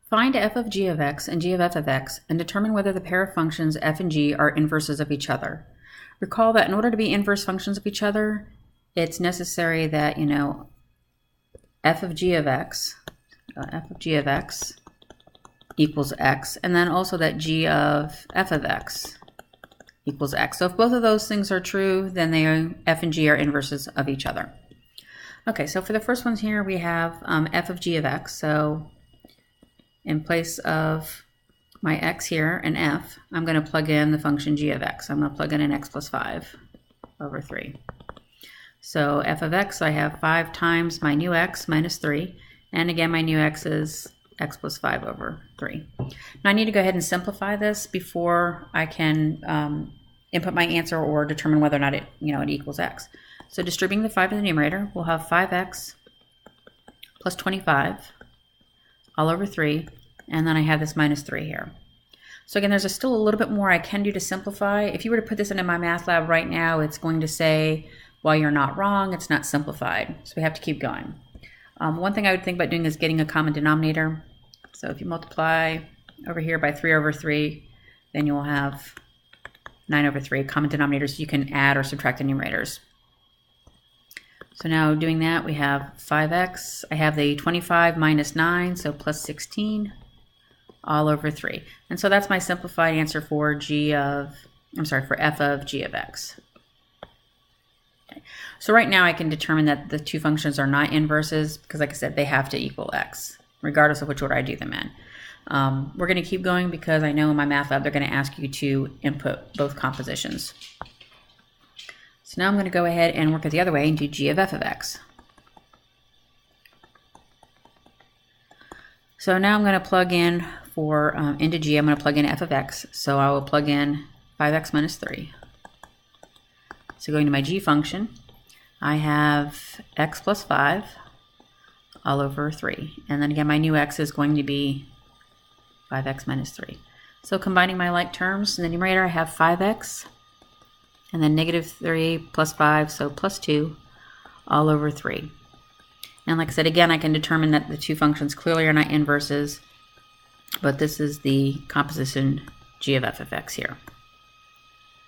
Find f of g of x and g of f of x and determine whether the pair of functions f and g are inverses of each other. Recall that in order to be inverse functions of each other, it's necessary that, f of g of x equals x, and then also that g of f of x equals x. So if both of those things are true, then f and g are inverses of each other. Okay, so for the first ones here, we have f of g of x. So in place of my x here and f, I'm going to plug in the function g of x. I'm going to plug in an x plus 5 over 3. So f of x, I have 5 times my new x minus 3. And again, my new x is x plus 5 over 3. Now I need to go ahead and simplify this before I can input my answer or determine whether or not it equals x. So distributing the 5 in the numerator, we'll have 5x plus 25 all over 3, and then I have this minus 3 here. So again, there's still a little bit more I can do to simplify. If you were to put this into MyMathLab right now, it's going to say, well, you're not wrong, it's not simplified. So we have to keep going. One thing I would think about doing is getting a common denominator. So if you multiply over here by 3 over 3, then you will have 9 over 3 common denominators. You can add or subtract the numerators. So now doing that, we have 5x. I have the 25 minus 9, so plus 16 all over 3. And so that's my simplified answer for for f of g of x. Okay. So right now I can determine that the two functions are not inverses because, like I said, they have to equal x, regardless of which order I do them in. We're going to keep going because I know in MyMathLab they're going to ask you to input both compositions. So now I'm going to go ahead and work it the other way and do g of f of x. So now I'm going to plug in into g, I'm going to plug in f of x. So I will plug in 5x minus 3. So going to my g function, I have x plus 5 all over 3. And then again, my new x is going to be 5x minus 3. So combining my like terms, in the numerator I have 5x, and then negative 3 plus 5, so plus 2, all over 3. And like I said, again, I can determine that the two functions clearly are not inverses, but this is the composition g of f of x here.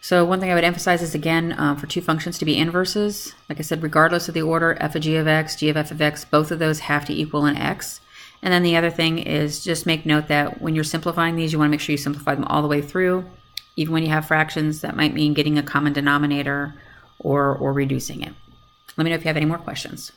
So one thing I would emphasize is, again, for two functions to be inverses, like I said, regardless of the order, f of g of x, g of f of x, both of those have to equal an x. And then the other thing is just make note that when you're simplifying these, you want to make sure you simplify them all the way through. Even when you have fractions, that might mean getting a common denominator or reducing it. Let me know if you have any more questions.